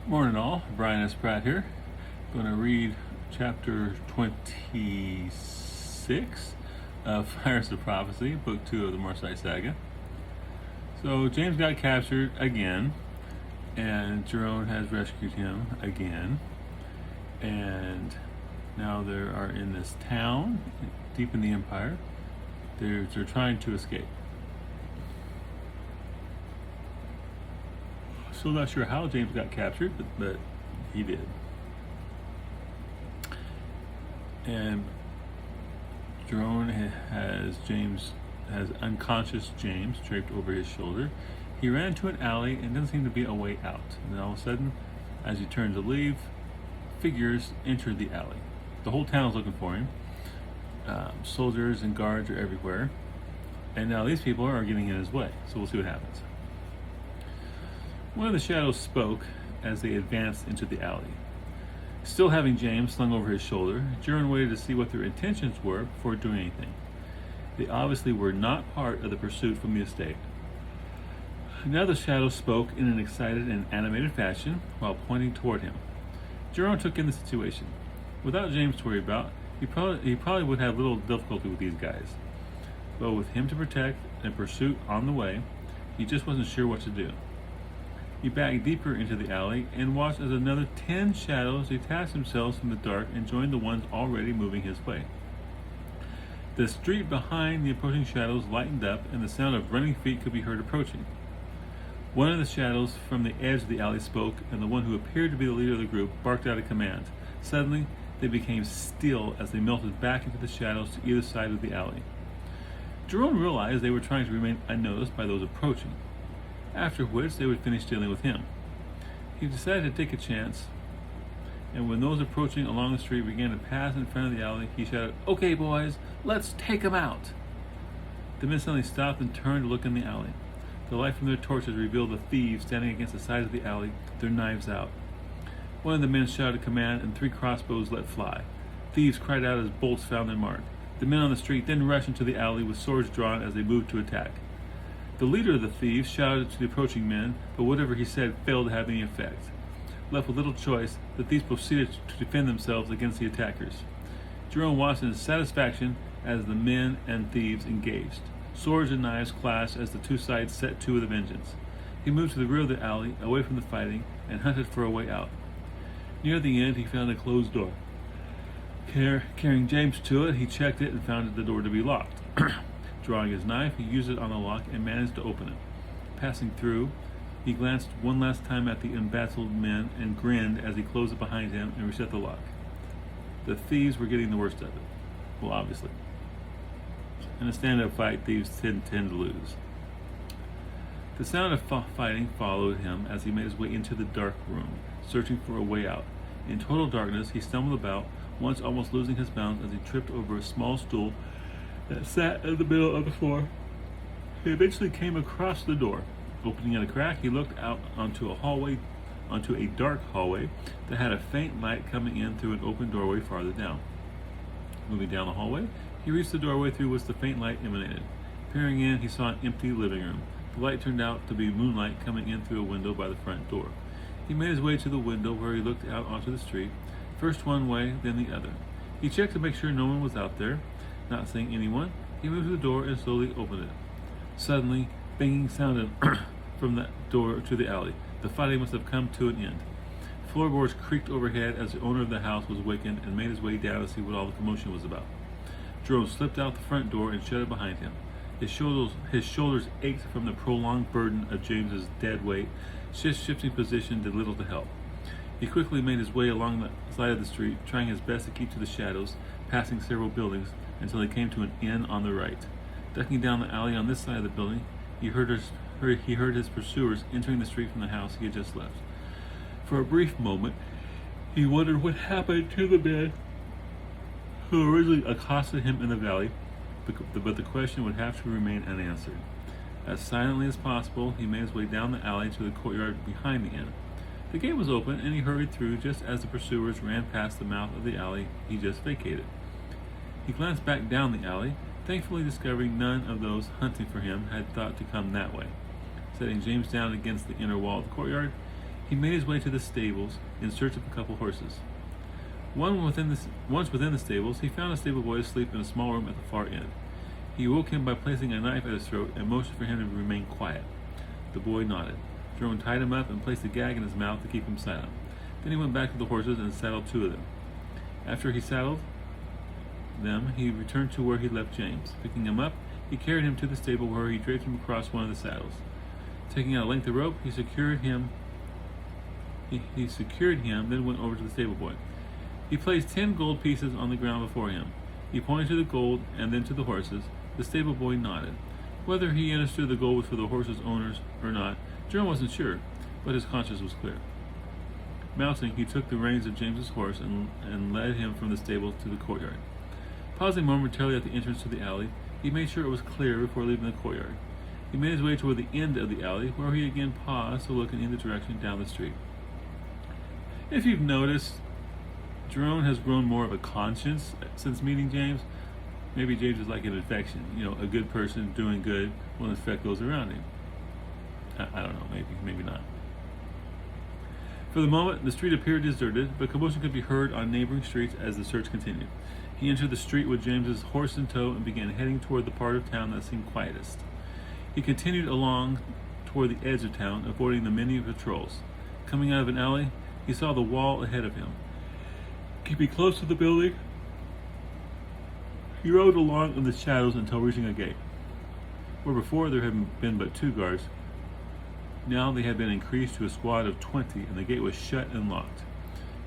Morning all, Brian S. Pratt here. Going to read chapter 26 of Fires of Prophecy, book 2 of the Morsite Saga. So James got captured again, and Jerome has rescued him again. And now they are in this town, deep in the Empire. They're trying to escape. Still not sure how James got captured, but he did. And Jerome has unconscious James draped over his shoulder. He ran into an alley and doesn't seem to be a way out. And then all of a sudden, as he turned to leave, figures entered the alley. The whole town is looking for him. Soldiers and guards are everywhere. And now these people are getting in his way. So we'll see what happens. One of the shadows spoke as they advanced into the alley. Still having James slung over his shoulder, Jerome waited to see what their intentions were before doing anything. They obviously were not part of the pursuit from the estate. Now the shadow spoke in an excited and animated fashion while pointing toward him. Jerome took in the situation. Without James to worry about, he probably would have little difficulty with these guys. But with him to protect and pursuit on the way, he just wasn't sure what to do. He backed deeper into the alley and watched as another 10 shadows detached themselves from the dark and joined the ones already moving his way. The street behind the approaching shadows lightened up, and the sound of running feet could be heard approaching. One of the shadows from the edge of the alley spoke, and the one who appeared to be the leader of the group barked out a command. Suddenly, they became still as they melted back into the shadows to either side of the alley. Jerome realized they were trying to remain unnoticed by those approaching, after which they would finish dealing with him. He decided to take a chance, and when those approaching along the street began to pass in front of the alley, he shouted, "Okay, boys, let's take them out." The men suddenly stopped and turned to look in the alley. The light from their torches revealed the thieves standing against the side of the alley, their knives out. One of the men shouted a command, and 3 crossbows let fly. Thieves cried out as bolts found their mark. The men on the street then rushed into the alley with swords drawn as they moved to attack. The leader of the thieves shouted to the approaching men, but whatever he said failed to have any effect. Left with little choice, the thieves proceeded to defend themselves against the attackers. Jerome watched in satisfaction as the men and thieves engaged. Swords and knives clashed as the two sides set to with a vengeance. He moved to the rear of the alley, away from the fighting, and hunted for a way out. Near the end, he found a closed door. Carrying James to it, he checked it and found the door to be locked. Drawing his knife, he used it on the lock and managed to open it. Passing through, he glanced one last time at the embattled men and grinned as he closed it behind him and reset the lock. The thieves were getting the worst of it. Well, obviously. In a stand-up fight, thieves tend to lose. The sound of fighting followed him as he made his way into the dark room, searching for a way out. In total darkness, he stumbled about, once almost losing his balance as he tripped over a small stool that sat in the middle of the floor. He eventually came across the door. Opening at a crack, he looked out onto a dark hallway that had a faint light coming in through an open doorway farther down. Moving down the hallway, he reached the doorway through which the faint light emanated. Peering in, he saw an empty living room. The light turned out to be moonlight coming in through a window by the front door. He made his way to the window where he looked out onto the street, first one way, then the other. He checked to make sure no one was out there. Not seeing anyone, he moved to the door and slowly opened it. Suddenly, banging sounded from the door to the alley. The fighting must have come to an end. Floorboards creaked overhead as the owner of the house was awakened and made his way down to see what all the commotion was about. Jerome slipped out the front door and shut it behind him. His shoulders ached from the prolonged burden of James's dead weight. Shifting position did little to help. He quickly made his way along the side of the street, trying his best to keep to the shadows, passing several buildings, until he came to an inn on the right. Ducking down the alley on this side of the building, he heard his pursuers entering the street from the house he had just left. For a brief moment, he wondered what happened to the man who originally accosted him in the valley, but the question would have to remain unanswered. As silently as possible, he made his way down the alley to the courtyard behind the inn. The gate was open, and he hurried through just as the pursuers ran past the mouth of the alley he just vacated. He glanced back down the alley, thankfully discovering none of those hunting for him had thought to come that way. Setting James down against the inner wall of the courtyard, He made his way to the stables in search of a couple horses. Once within the stables, he found a stable boy asleep in a small room at the far end. He woke him by placing a knife at his throat and motioned for him to remain quiet. The boy nodded. Jerome tied him up and placed a gag in his mouth to keep him silent. Then he went back to the horses and saddled 2 of them. After he saddled them, he returned to where he left James. Picking him up, he carried him to the stable where he draped him across one of the saddles. Taking out a length of rope, he secured him, then went over to the stable boy. He placed 10 gold pieces on the ground before him. He pointed to the gold and then to the horses. The stable boy nodded. Whether he understood the gold was for the horses' owners or not, Jerome wasn't sure, but his conscience was clear. Mounting, he took the reins of James's horse and led him from the stable to the courtyard. Pausing momentarily at the entrance to the alley, he made sure it was clear before leaving the courtyard. He made his way toward the end of the alley, where he again paused to look in either direction down the street. If you've noticed, Jerome has grown more of a conscience since meeting James. Maybe James is like an infection. A good person doing good will infect those around him. I don't know, maybe not. For the moment, the street appeared deserted, but commotion could be heard on neighboring streets as the search continued. He entered the street with James's horse in tow and began heading toward the part of town that seemed quietest. He continued along toward the edge of town, avoiding the many patrols. Coming out of an alley, he saw the wall ahead of him. Keeping close to the building, he rode along in the shadows until reaching a gate. Where before there had been but 2 guards, now they had been increased to a squad of 20, and the gate was shut and locked.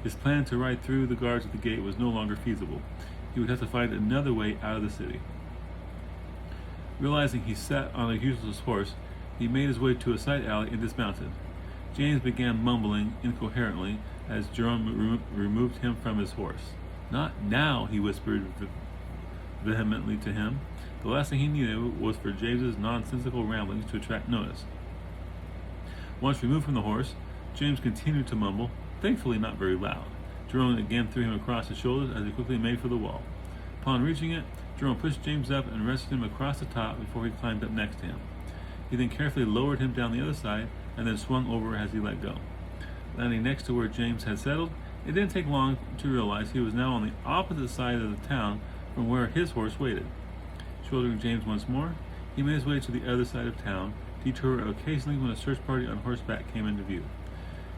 His plan to ride through the guards at the gate was no longer feasible. He would have to find another way out of the city. Realizing he sat on a useless horse, he made his way to a side alley and dismounted. James began mumbling incoherently as Jerome removed him from his horse. "Not now," he whispered vehemently to him. The last thing he needed was for James's nonsensical ramblings to attract notice. Once removed from the horse, James continued to mumble, thankfully not very loud. Jerome again threw him across his shoulders as he quickly made for the wall. Upon reaching it, Jerome pushed James up and rested him across the top before he climbed up next to him. He then carefully lowered him down the other side and then swung over as he let go. Landing next to where James had settled, it didn't take long to realize he was now on the opposite side of the town from where his horse waited. Shouldering James once more, he made his way to the other side of town, detouring occasionally when a search party on horseback came into view.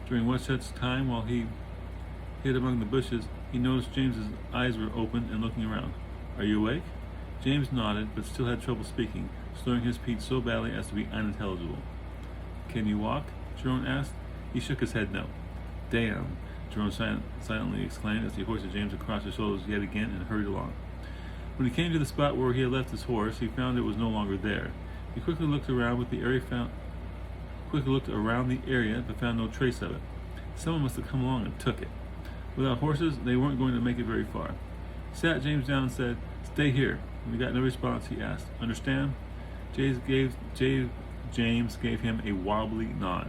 During one such time, while he hid among the bushes, he noticed James's eyes were open and looking around. "Are you awake?" James nodded, but still had trouble speaking, slurring his speech so badly as to be unintelligible. "Can you walk?" Jerome asked. He shook his head no. "Damn," Jerome silently exclaimed as he hoisted James across his shoulders yet again and hurried along. When he came to the spot where he had left his horse, he found it was no longer there. He quickly looked around the area, but found no trace of it. Someone must have come along and took it. Without horses, they weren't going to make it very far. He sat James down and said, "Stay here." When he got no response, he asked, "Understand?" James gave him a wobbly nod.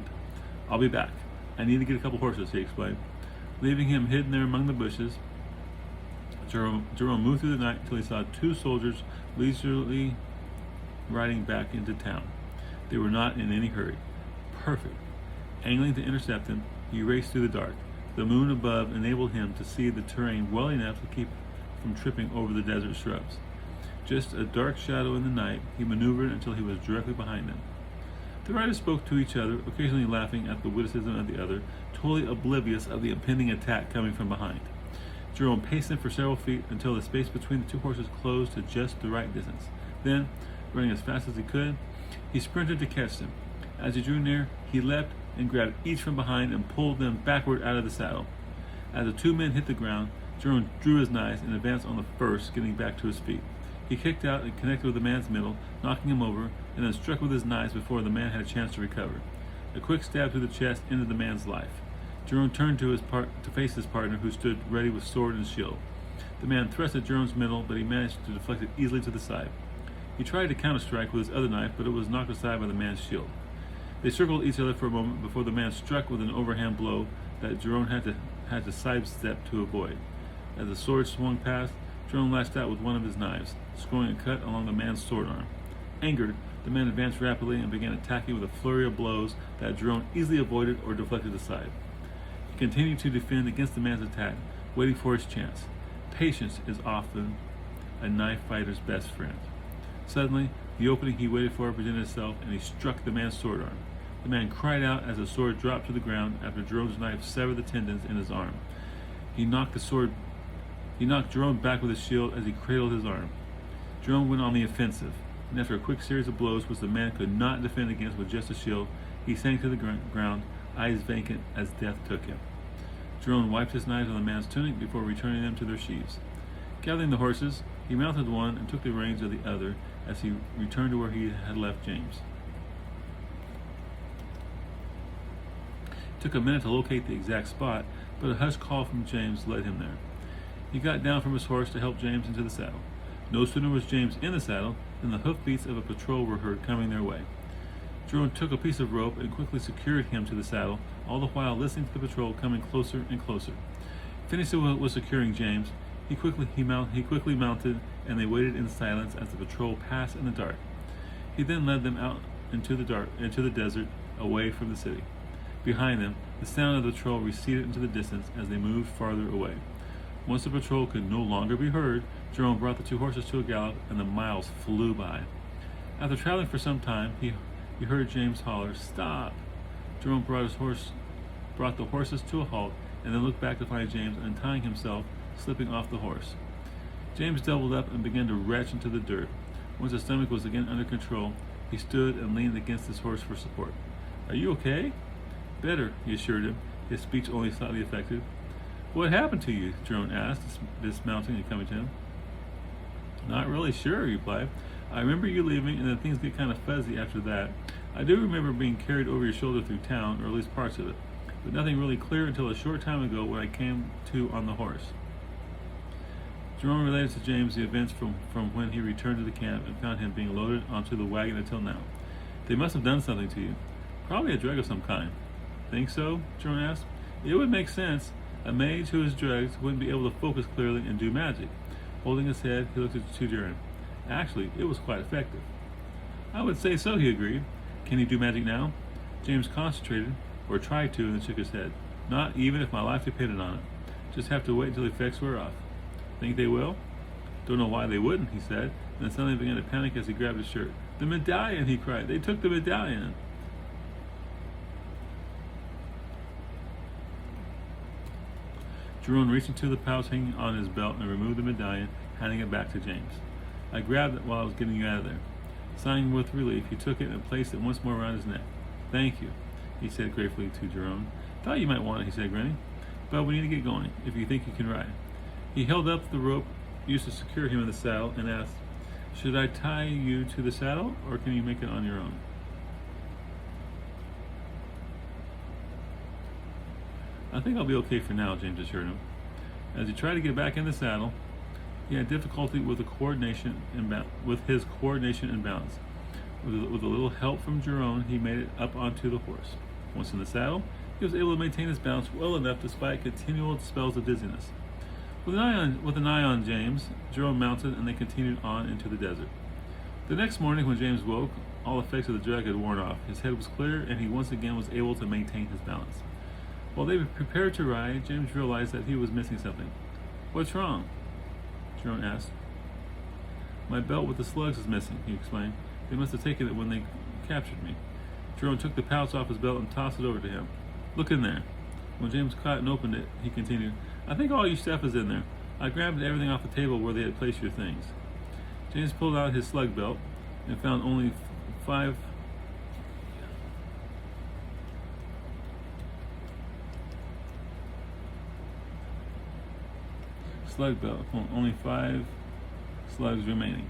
"I'll be back. I need to get a couple horses," he explained. Leaving him hidden there among the bushes, Jerome moved through the night until he saw 2 soldiers leisurely riding back into town. They were not in any hurry. Perfect. Angling to intercept him, he raced through the dark. The moon above enabled him to see the terrain well enough to keep from tripping over the desert shrubs. Just a dark shadow in the night, he maneuvered until he was directly behind them. The riders spoke to each other, occasionally laughing at the witticism of the other, totally oblivious of the impending attack coming from behind. Jerome paced them for several feet until the space between the 2 horses closed to just the right distance. Then, running as fast as he could, he sprinted to catch them. As he drew near, he leapt and grabbed each from behind and pulled them backward out of the saddle. As the 2 men hit the ground, Jerome drew his knife and advanced on the first, getting back to his feet. He kicked out and connected with the man's middle, knocking him over, and then struck with his knife before the man had a chance to recover. A quick stab through the chest ended the man's life. Jerome turned to face his partner, who stood ready with sword and shield. The man thrust at Jerome's middle, but he managed to deflect it easily to the side. He tried to counter-strike with his other knife, but it was knocked aside by the man's shield. They circled each other for a moment before the man struck with an overhand blow that Jerome had to sidestep to avoid. As the sword swung past, Jerome lashed out with one of his knives, scoring a cut along the man's sword arm. Angered, The man advanced rapidly and began attacking with a flurry of blows that Jerome easily avoided or deflected aside. He continued to defend against the man's attack, waiting for his chance. Patience is often a knife fighter's best friend. Suddenly, the opening he waited for presented itself, and he struck the man's sword arm. The man cried out as the sword dropped to the ground after Jerome's knife severed the tendons in his arm. He knocked Jerome back with his shield as he cradled his arm. Jerome went on the offensive, and after a quick series of blows which the man could not defend against with just a shield, he sank to the ground, eyes vacant as death took him. Jerome wiped his knives on the man's tunic before returning them to their sheaths. Gathering the horses, he mounted one and took the reins of the other as he returned to where he had left James. It took a minute to locate the exact spot, but a hushed call from James led him there. He got down from his horse to help James into the saddle. No sooner was James in the saddle than the hoofbeats of a patrol were heard coming their way. Jerome took a piece of rope and quickly secured him to the saddle, all the while listening to the patrol coming closer and closer. Finished with securing James, he quickly mounted, and they waited in silence as the patrol passed in the dark. He then led them out into the desert, away from the city. Behind them, the sound of the patrol receded into the distance as they moved farther away. Once the patrol could no longer be heard, Jerome brought the two horses to a gallop, and the miles flew by. After traveling for some time, he heard James holler, "Stop!" Jerome brought the horses to a halt, and then looked back to find James untying himself, slipping off the horse. James doubled up and began to retch into the dirt. Once his stomach was again under control, he stood and leaned against his horse for support. "Are you okay?" "Better," he assured him, his speech only slightly affected. "What happened to you?" Jerome asked, dismounting and coming to him. "Not really sure," he replied. "I remember you leaving, and then things get kind of fuzzy after that. I do remember being carried over your shoulder through town, or at least parts of it, but nothing really clear until a short time ago when I came to on the horse." Jerome related to James the events from when he returned to the camp and found him being loaded onto the wagon until now. "They must have done something to you. Probably a drug of some kind." "Think so?" Jerome asked. "It would make sense. A mage who is drugged wouldn't be able to focus clearly and do magic." Holding his head, he looked at Jerome. "Actually, it was quite effective." "I would say so," he agreed. "Can you do magic now?" James concentrated, or tried to, and then shook his head. "Not even if my life depended on it. Just have to wait until the effects wear off." "Think they will?" "Don't know why they wouldn't," he said, and then suddenly began to panic as he grabbed his shirt. "The medallion!" he cried. "They took the medallion!" Jerome reached into the pouch hanging on his belt and removed the medallion, handing it back to James. "I grabbed it while I was getting you out of there." Sighing with relief, he took it and placed it once more around his neck. "Thank you," he said gratefully to Jerome. "Thought you might want it," he said, grinning. "But we need to get going, if you think you can ride." He held up the rope used to secure him in the saddle and asked, "Should I tie you to the saddle, or can you make it on your own?" "I think I'll be okay for now," James assured him. As he tried to get back in the saddle, he had difficulty with his coordination and balance. With a little help from Jerome, he made it up onto the horse. Once in the saddle, he was able to maintain his balance well enough despite continual spells of dizziness. With an eye on James, Jerome mounted, and they continued on into the desert. The next morning, when James woke, all effects of the drug had worn off. His head was clear, and he once again was able to maintain his balance. While they prepared to ride, James realized that he was missing something. "What's wrong?" Jerome asked. "My belt with the slugs is missing," he explained. "They must have taken it when they captured me." Jerome took the pouch off his belt and tossed it over to him. "Look in there." When James caught and opened it, he continued, "I think all your stuff is in there. I grabbed everything off the table where they had placed your things." James pulled out his slug belt and found only five slugs remaining.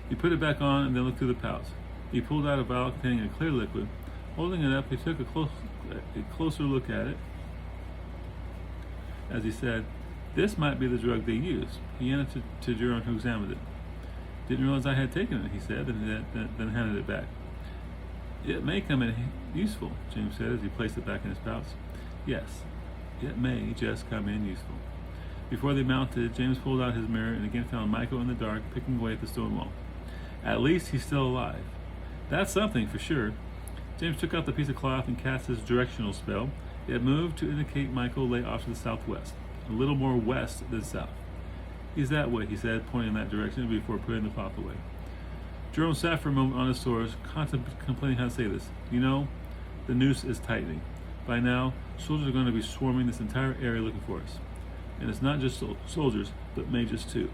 He put it back on and then looked through the pouch. He pulled out a vial containing a clear liquid. Holding it up, he took a closer look at it as he said, "This might be the drug they use." He handed it to Jerome, who examined it. "Didn't realize I had taken it," he said, and then handed it back. "It may come in useful," James said as he placed it back in his pouch. "Yes, it may just come in useful." Before they mounted, James pulled out his mirror and again found Michael in the dark, picking away at the stone wall. "At least he's still alive." That's something for sure. James took out the piece of cloth and cast his directional spell. It moved to indicate Michael lay off to the southwest, a little more west than south. He's that way, he said, pointing in that direction before putting the cloth away. Jerome sat for a moment on his swords, contemplating how to say this. You know, the noose is tightening. By now, soldiers are going to be swarming this entire area looking for us. And it's not just soldiers, but mages too.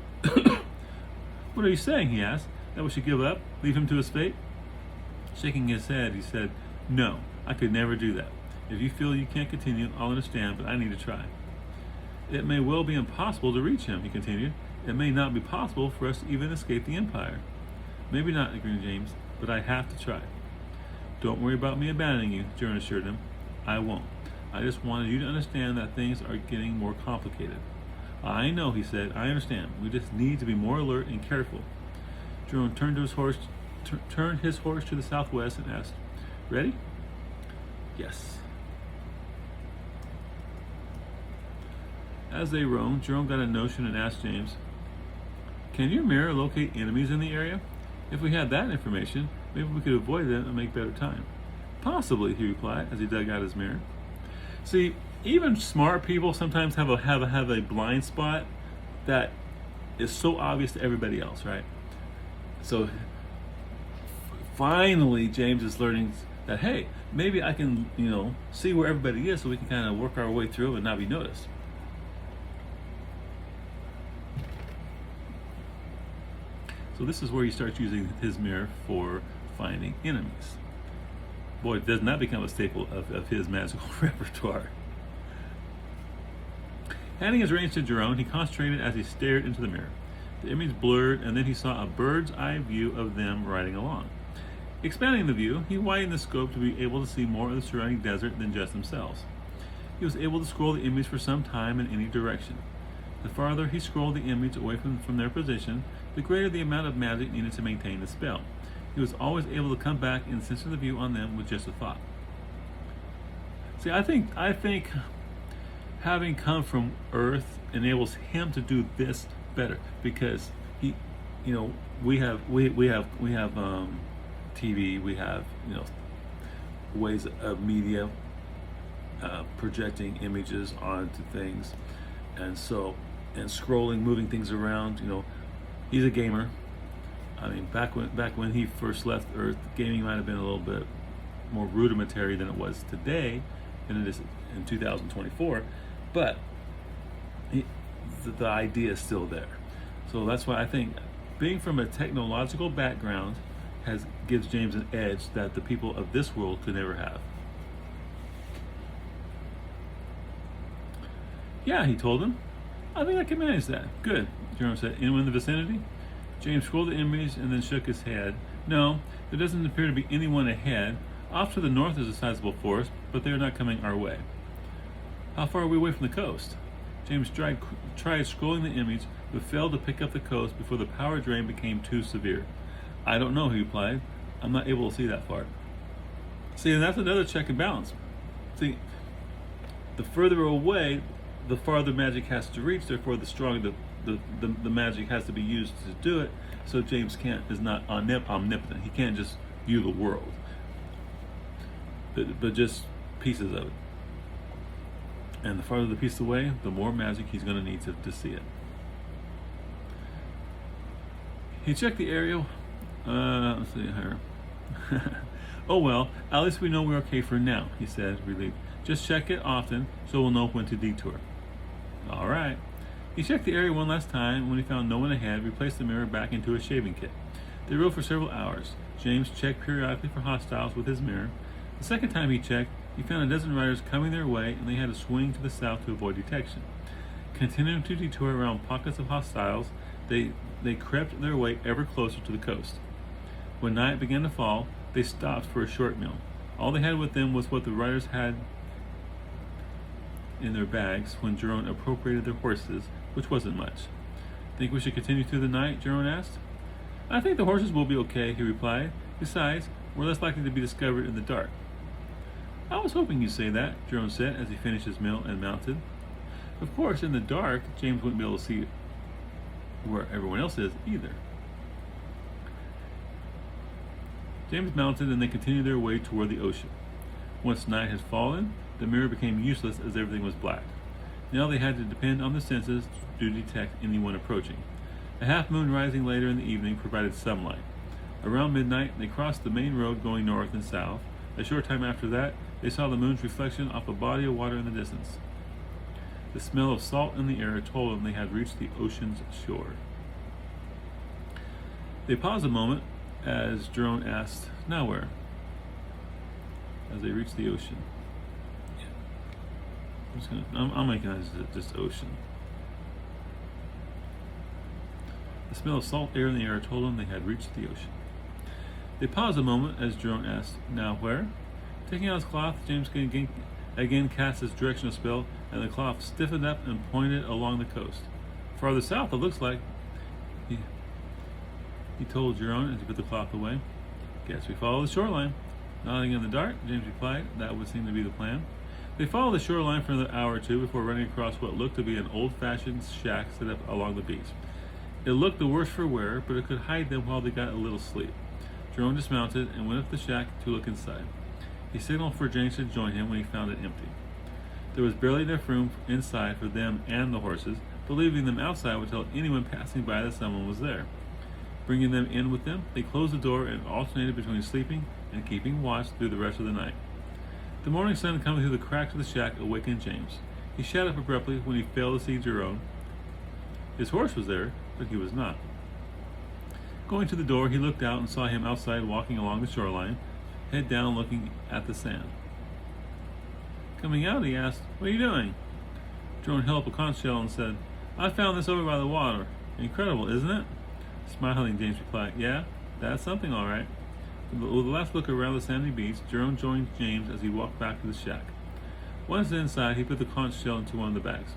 What are you saying, he asked, that we should give up, leave him to his fate? Shaking his head, he said, no, I could never do that. If you feel you can't continue, I'll understand, but I need to try. It may well be impossible to reach him, he continued. It may not be possible for us to even escape the Empire. Maybe not, agreed James, but I have to try. Don't worry about me abandoning you, Jern assured him. I won't. I just wanted you to understand that things are getting more complicated. I know, he said. I understand. We just need to be more alert and careful. Jerome turned his horse to the southwest and asked, ready? Yes. As they roamed, Jerome got a notion and asked James, can your mirror locate enemies in the area? If we had that information, maybe we could avoid them and make better time. Possibly, he replied as he dug out his mirror. See, even smart people sometimes have a blind spot that is so obvious to everybody else, right? So finally, James is learning that, hey, maybe I can, see where everybody is so we can kind of work our way through and not be noticed. So this is where he starts using his mirror for finding enemies. Boy, doesn't that become a staple of his magical repertoire. Handing his reins to Jerome, he concentrated as he stared into the mirror. The image blurred, and then he saw a bird's eye view of them riding along. Expanding the view, he widened the scope to be able to see more of the surrounding desert than just themselves. He was able to scroll the image for some time in any direction. The farther he scrolled the image away from their position, the greater the amount of magic needed to maintain the spell. He was always able to come back and center the view on them with just a thought. See, I think having come from Earth enables him to do this better because he, we have TV, we have ways of media projecting images onto things, and scrolling, moving things around. He's a gamer. I mean, back when he first left Earth, gaming might have been a little bit more rudimentary than it was today, than it is in 2024. But the idea is still there. So that's why I think being from a technological background gives James an edge that the people of this world could never have. Yeah, he told him. I think I can manage that. Good, Jerome said. Anyone in the vicinity? James scrolled the image and then shook his head. No, there doesn't appear to be anyone ahead. Off to the north is a sizable forest, but they are not coming our way. How far are we away from the coast? James tried scrolling the image, but failed to pick up the coast before the power drain became too severe. I don't know, he replied. I'm not able to see that far. See, and that's another check and balance. See, the further away, the farther magic has to reach, therefore the stronger the magic has to be used to do it. So James is not omnipotent. He can't just view the world, but just pieces of it. And the farther the piece away, the more magic he's going to need to see it. He checked the area. Let's see here. Oh well, at least we know we're okay for now, he said, relieved. Just check it often so we'll know when to detour. All right. He checked the area one last time. When he found no one ahead, replaced the mirror back into a shaving kit. They rode for several hours. James checked periodically for hostiles with his mirror. The second time he checked, he found a dozen riders coming their way, and they had to swing to the south to avoid detection. Continuing to detour around pockets of hostiles, they crept their way ever closer to the coast. When night began to fall, they stopped for a short meal. All they had with them was what the riders had in their bags when Jerome appropriated their horses, which wasn't much. Think we should continue through the night? Jerome asked. I think the horses will be okay, he replied. Besides, we're less likely to be discovered in the dark. I was hoping you'd say that, Jerome said as he finished his meal and mounted. Of course, in the dark, James wouldn't be able to see where everyone else is either. James mounted and they continued their way toward the ocean. Once night had fallen, the mirror became useless as everything was black. Now they had to depend on the senses to detect anyone approaching. A half moon rising later in the evening provided some light. Around midnight, they crossed the main road going north and south. A short time after that, they saw the moon's reflection off a body of water in the distance. The smell of salt in the air told them they had reached the ocean's shore. They paused a moment as Jerome asked, "Now where?" As they reached the ocean. I'm making it just ocean. The smell of salt air in the air told them they had reached the ocean. They paused a moment as Jerome asked, "Now where?" Taking out his cloth, James again cast his directional spell, and the cloth stiffened up and pointed along the coast. "Farther south, it looks like," he told Jerome as he put the cloth away. "Guess we follow the shoreline." Nodding in the dark, James replied that would seem to be the plan. They followed the shoreline for another hour or two before running across what looked to be an old-fashioned shack set up along the beach. It looked the worse for wear, but it could hide them while they got a little sleep. Jerome dismounted and went up the shack to look inside. He signaled for James to join him when he found it empty. There was barely enough room inside for them and the horses, but leaving them outside would tell anyone passing by that someone was there. Bringing them in with them, they closed the door and alternated between sleeping and keeping watch through the rest of the night. The morning sun coming through the cracks of the shack awakened James. He shut up abruptly when he failed to see Jerome. His horse was there, but he was not. Going to the door, he looked out and saw him outside walking along the shoreline, head down looking at the sand. Coming out, he asked, "What are you doing?" Jerome held up a conch shell and said, "I found this over by the water. Incredible, isn't it?" Smiling, James replied, "Yeah, that's something all right." With a last look around the sandy beach, Jerome joined James as he walked back to the shack. Once inside, he put the conch shell into one of the bags.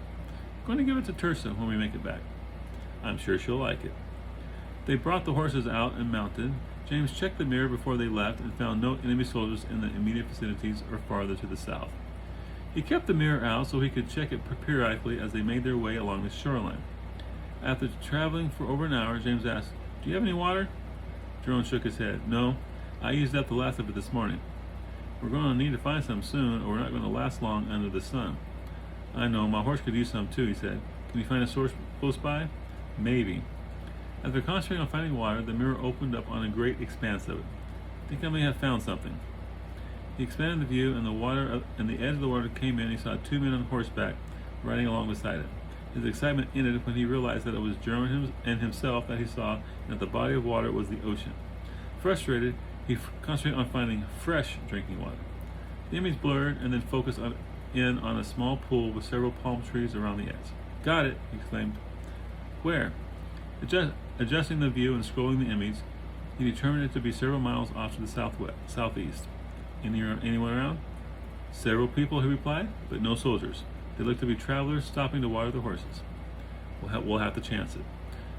"I'm going to give it to Tirsa when we make it back. I'm sure she'll like it." They brought the horses out and mounted. James checked the mirror before they left and found no enemy soldiers in the immediate vicinities or farther to the south. He kept the mirror out so he could check it periodically as they made their way along the shoreline. After traveling for over an hour, James asked, "Do you have any water?" Jerome shook his head. "No, I used up the last of it this morning." "We're going to need to find some soon, or we're not going to last long under the sun." "I know, my horse could use some too," he said. "Can you find a source close by?" "Maybe." After concentrating on finding water, the mirror opened up on a great expanse of it. "I think I may have found something." He expanded the view, and the edge of the water came in. He saw two men on horseback riding along beside it. His excitement ended when he realized that it was Jerome and himself that he saw, and that the body of water was the ocean. Frustrated, he concentrated on finding fresh drinking water. The image blurred and then focused in on a small pool with several palm trees around the edge. "Got it!" he exclaimed. "Where?" Adjusting the view and scrolling the image, he determined it to be several miles off to the southeast. "Anyone around?" "Several people," he replied, "but no soldiers. They look to be travelers stopping to water the horses." We'll have to chance it."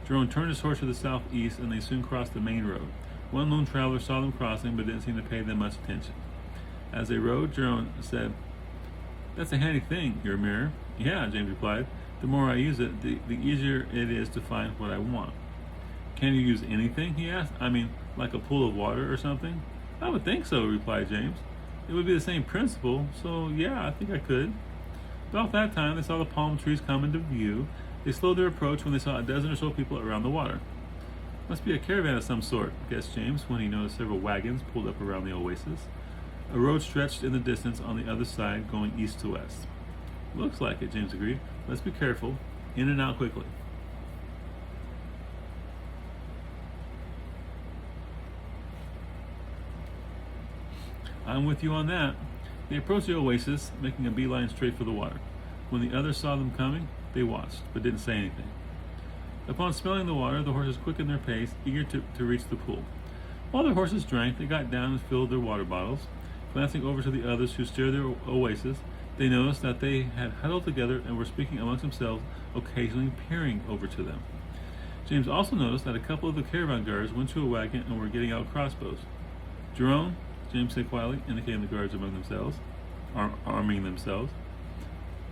Jerome turned his horse to the southeast, and they soon crossed the main road. One lone traveler saw them crossing, but didn't seem to pay them much attention. As they rode, Jerome said, "That's a handy thing, your mirror." "Yeah," James replied. "The more I use it, the easier it is to find what I want." "Can you use anything?" he asked. "I mean, like a pool of water or something?" "I would think so," replied James. "It would be the same principle, so yeah, I think I could." About that time, they saw the palm trees come into view. They slowed their approach when they saw a dozen or so people around the water. "Must be a caravan of some sort," guessed James when he noticed several wagons pulled up around the oasis. A road stretched in the distance on the other side, going east to west. "Looks like it," James agreed. "Let's be careful. In and out quickly." "I'm with you on that." They approached the oasis, making a beeline straight for the water. When the others saw them coming, they watched, but didn't say anything. Upon smelling the water, the horses quickened their pace, eager to reach the pool. While their horses drank, they got down and filled their water bottles. Glancing over to the others who stared their oasis, they noticed that they had huddled together and were speaking amongst themselves, occasionally peering over to them. James also noticed that a couple of the caravan guards went to a wagon and were getting out crossbows. "Jerome," James said quietly, indicating the guards among themselves, arming themselves.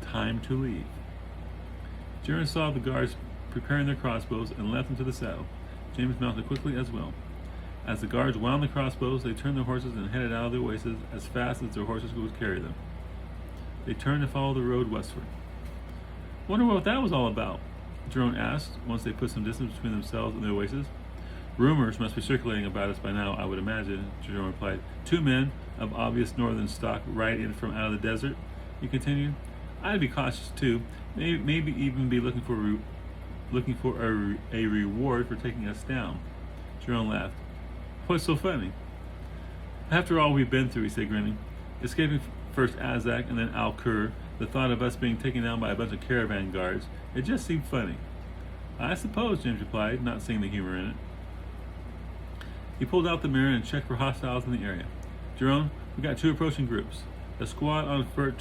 "Time to leave." Jerome saw the guards preparing their crossbows and left them to the saddle. James mounted quickly as well. As the guards wound the crossbows, they turned their horses and headed out of the oasis as fast as their horses could carry them. They turned to follow the road westward. Wonder what that was all about? Jerome asked, once they put some distance between themselves and the oasis. Rumors must be circulating about us by now, I would imagine, Jerome replied. 2 men of obvious northern stock ride in from out of the desert, he continued. I'd be cautious too, maybe even be looking for a reward for taking us down. Jerome laughed. What's so funny? After all we've been through, he said, grinning. Escaping first Azak and then Al-Kur, the thought of us being taken down by a bunch of caravan guards, it just seemed funny. I suppose, James replied, not seeing the humor in it. He pulled out the mirror and checked for hostiles in the area. Jerome, we got 2 approaching groups. A squad on foot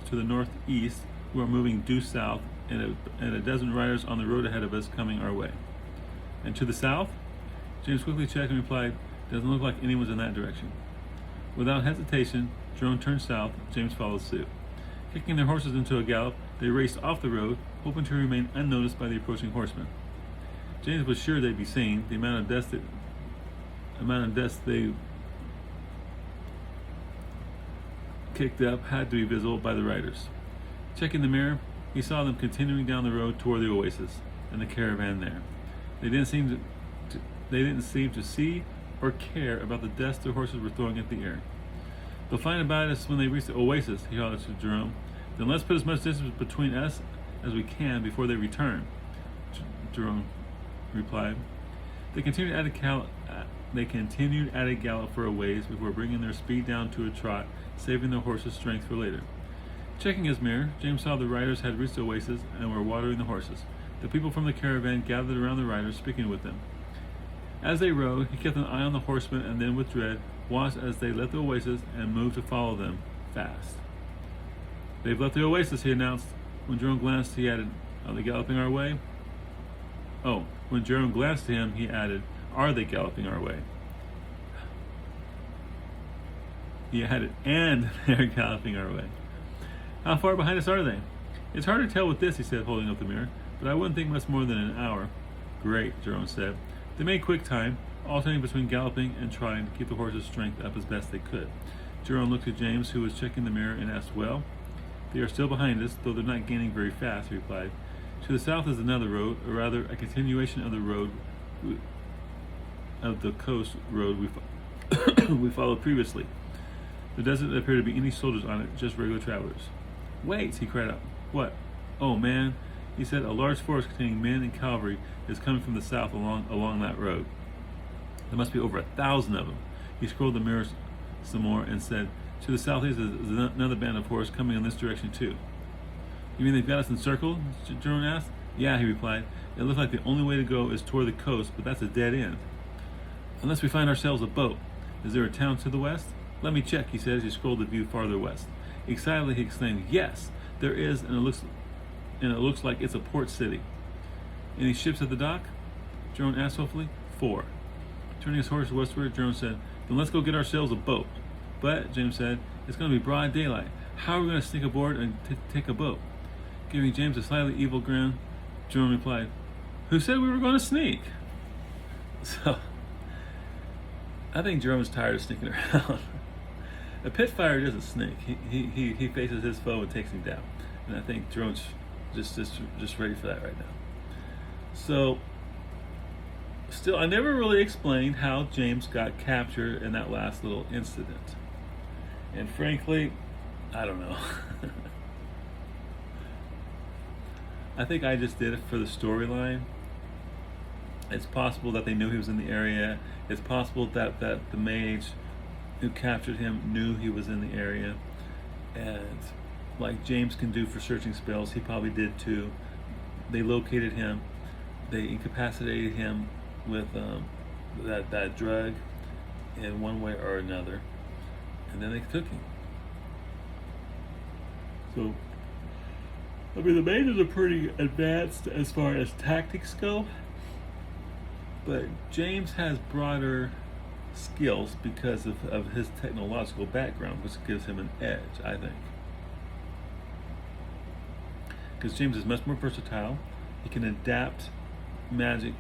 to the northeast who are moving due south, and a dozen riders on the road ahead of us coming our way. And to the south? James quickly checked and replied, doesn't look like anyone's in that direction. Without hesitation, Jerome turned south. James followed suit. Kicking their horses into a gallop, they raced off the road, hoping to remain unnoticed by the approaching horsemen. James was sure they'd be seen. The amount of dust they kicked up had to be visible by the riders. Checking the mirror, he saw them continuing down the road toward the oasis and the caravan there. They didn't seem to see or care about the dust their horses were throwing at the air. They'll find about us when they reach the oasis, he hollered to Jerome. Then let's put as much distance between us as we can before they return, Jerome replied. They continued at a gallop for a ways before bringing their speed down to a trot, saving their horses' strength for later. Checking his mirror, James saw the riders had reached the oasis and were watering the horses. The people from the caravan gathered around the riders, speaking with them. As they rode, he kept an eye on the horsemen and then, with dread, watched as they left the oasis and moved to follow them fast. They've left the oasis, he announced. When Jerome glanced, he added, Are they galloping our way? Oh, when Jerome glanced at him, he added, Are they galloping our way? He added, And they're galloping our way. How far behind us are they? It's hard to tell with this, he said, holding up the mirror, but I wouldn't think much more than an hour. Great, Jerome said. They made quick time, alternating between galloping and trotting to keep the horses' strength up as best they could. Jerome looked at James, who was checking the mirror, and asked, Well, they are still behind us, though they're not gaining very fast, he replied. To the south is another road, or rather a continuation of the road, of the coast road we followed previously. There doesn't appear to be any soldiers on it, just regular travelers. Wait, he cried out. What? Oh, man, he said, a large force containing men and cavalry is coming from the south along that road. There must be over 1,000 of them. He scrolled the mirrors some more and said, To the southeast is another band of horse coming in this direction too. You mean they've got us encircled? Jerome asked. Yeah, he replied. It looks like the only way to go is toward the coast, but that's a dead end. Unless we find ourselves a boat. Is there a town to the west? Let me check, he said as he scrolled the view farther west. Excitedly he exclaimed, Yes, there is, and it looks like it's a port city. Any ships at the dock? Jerome asked hopefully. 4. Turning his horse westward, Jerome said, Then let's go get ourselves a boat. But, James said, it's going to be broad daylight. How are we going to sneak aboard and take a boat? Giving James a slightly evil grin, Jerome replied, Who said we were going to sneak? So, I think Jerome's tired of sneaking around. A pit fighter doesn't sneak. He faces his foe and takes him down. And I think Jerome's just ready for that right now. So, still, I never really explained how James got captured in that last little incident. And frankly, I don't know. I think I just did it for the storyline. It's possible that they knew he was in the area. It's possible that the mage who captured him knew he was in the area. And like James can do for searching spells, he probably did too. They located him. They incapacitated him with that drug in one way or another. And then they took him. So, I mean, the mages are pretty advanced as far as tactics go, but James has broader skills because of his technological background, which gives him an edge, I think. Because James is much more versatile. He can adapt magic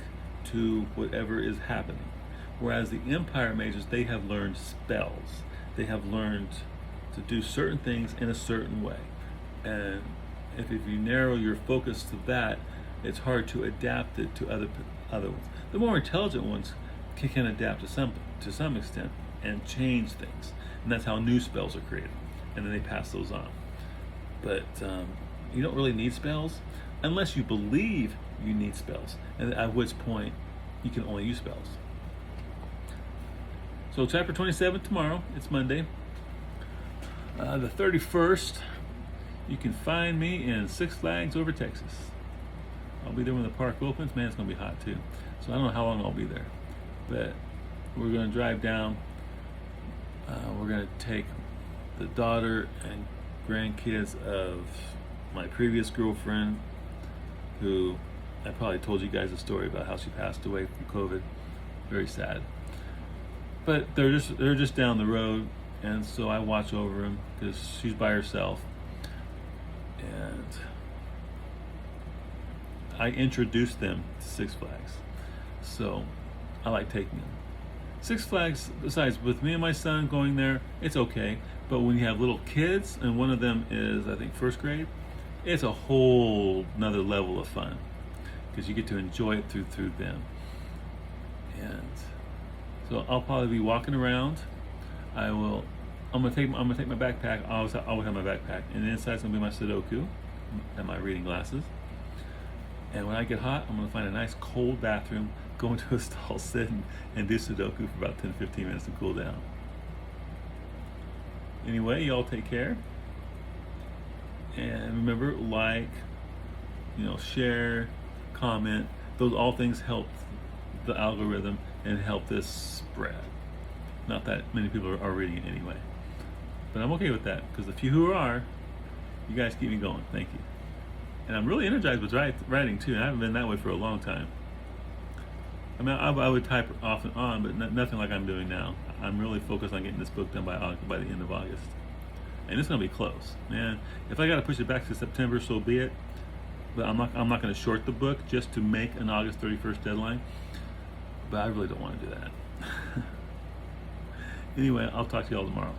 to whatever is happening. Whereas the Empire mages, they have learned spells. They have learned to do certain things in a certain way. And if you narrow your focus to that, it's hard to adapt it to other ones. The more intelligent ones can adapt to some extent and change things. And that's how new spells are created. And then they pass those on. But you don't really need spells unless you believe you need spells, and at which point you can only use spells. So chapter 27 tomorrow. It's Monday. The 31st, you can find me in Six Flags Over Texas. I'll be there when the park opens. Man, it's going to be hot too. So I don't know how long I'll be there. But we're going to drive down. We're going to take the daughter and grandkids of my previous girlfriend, who I probably told you guys a story about how she passed away from COVID. Very sad. But they're just down the road, and so I watch over them because she's by herself, and I introduce them to Six Flags. So I like taking them. Six Flags, besides with me and my son going there, it's okay. But when you have little kids, and one of them is, I think, first grade, it's a whole another level of fun because you get to enjoy it through them. And so I'll probably be walking around. I'm gonna take my backpack. I always have my backpack, and the inside's gonna be my Sudoku and my reading glasses. And when I get hot, I'm gonna find a nice cold bathroom, go into a stall, sit and do Sudoku for about 10-15 minutes to cool down. Anyway, y'all take care. And remember, like, share, comment. Those all things help the algorithm and help this spread. Not that many people are reading it anyway. But I'm okay with that, because the few who are, you guys keep me going. Thank you. And I'm really energized with writing too. I haven't been that way for a long time. I mean, I would type off and on, but nothing like I'm doing now. I'm really focused on getting this book done by the end of August. And it's going to be close, man. If I got to push it back to September, so be it. But I'm not going to short the book just to make an August 31st deadline. But I really don't want to do that. Anyway, I'll talk to y'all tomorrow.